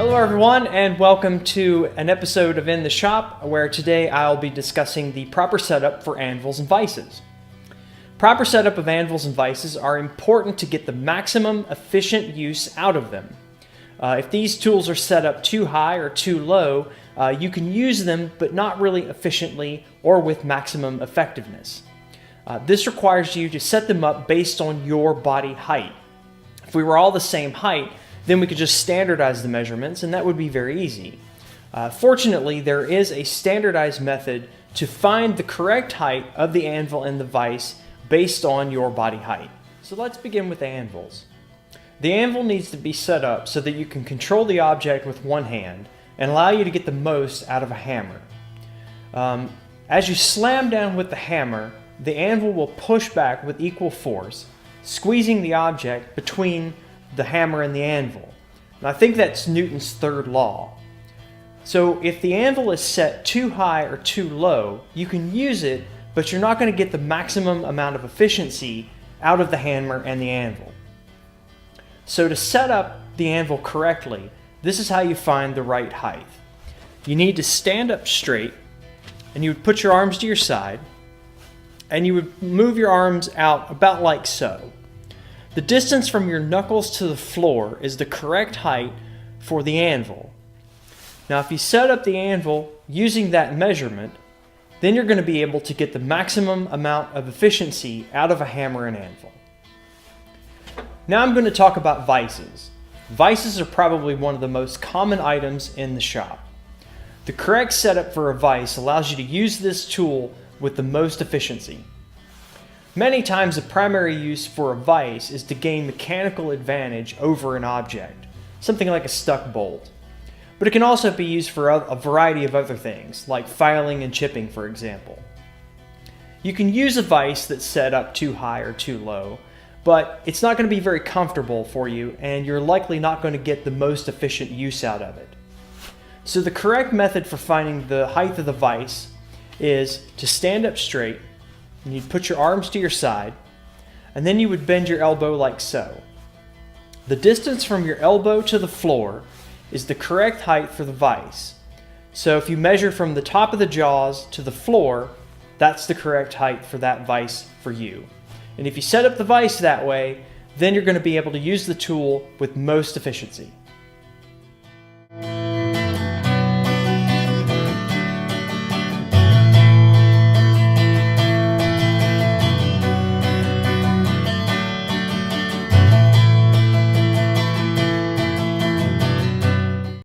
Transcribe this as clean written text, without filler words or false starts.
Hello everyone, and welcome to an episode of In the Shop, where today I'll be discussing the proper setup for anvils and vices. Proper setup of anvils and vices are important to get the maximum efficient use out of them. If these tools are set up too high or too low, you can use them but not really efficiently or with maximum effectiveness. This requires you to set them up based on your body height. If we were all the same height, then we could just standardize the measurements, and that would be very easy. Fortunately, there is a standardized method to find the correct height of the anvil and the vise based on your body height. So let's begin with the anvils. The anvil needs to be set up so that you can control the object with one hand and allow you to get the most out of a hammer. As you slam down with the hammer, the anvil will push back with equal force, squeezing the object between the hammer and the anvil. And I think that's Newton's third law. So if the anvil is set too high or too low, you can use it, but you're not going to get the maximum amount of efficiency out of the hammer and the anvil. So to set up the anvil correctly, this is how you find the right height. You need to stand up straight, and you would put your arms to your side, and you would move your arms out about like so. The distance from your knuckles to the floor is the correct height for the anvil. Now, if you set up the anvil using that measurement, then you're going to be able to get the maximum amount of efficiency out of a hammer and anvil. Now I'm going to talk about vices. Vices are probably one of the most common items in the shop. The correct setup for a vise allows you to use this tool with the most efficiency. Many times the primary use for a vise is to gain mechanical advantage over an object, something like a stuck bolt. But it can also be used for a variety of other things, like filing and chipping, for example. You can use a vise that's set up too high or too low, but it's not going to be very comfortable for you, and you're likely not going to get the most efficient use out of it. So the correct method for finding the height of the vise is to stand up straight, and you'd put your arms to your side, and then you would bend your elbow like so. The distance from your elbow to the floor is the correct height for the vise. So if you measure from the top of the jaws to the floor, that's the correct height for that vise for you. And if you set up the vise that way, then you're going to be able to use the tool with most efficiency.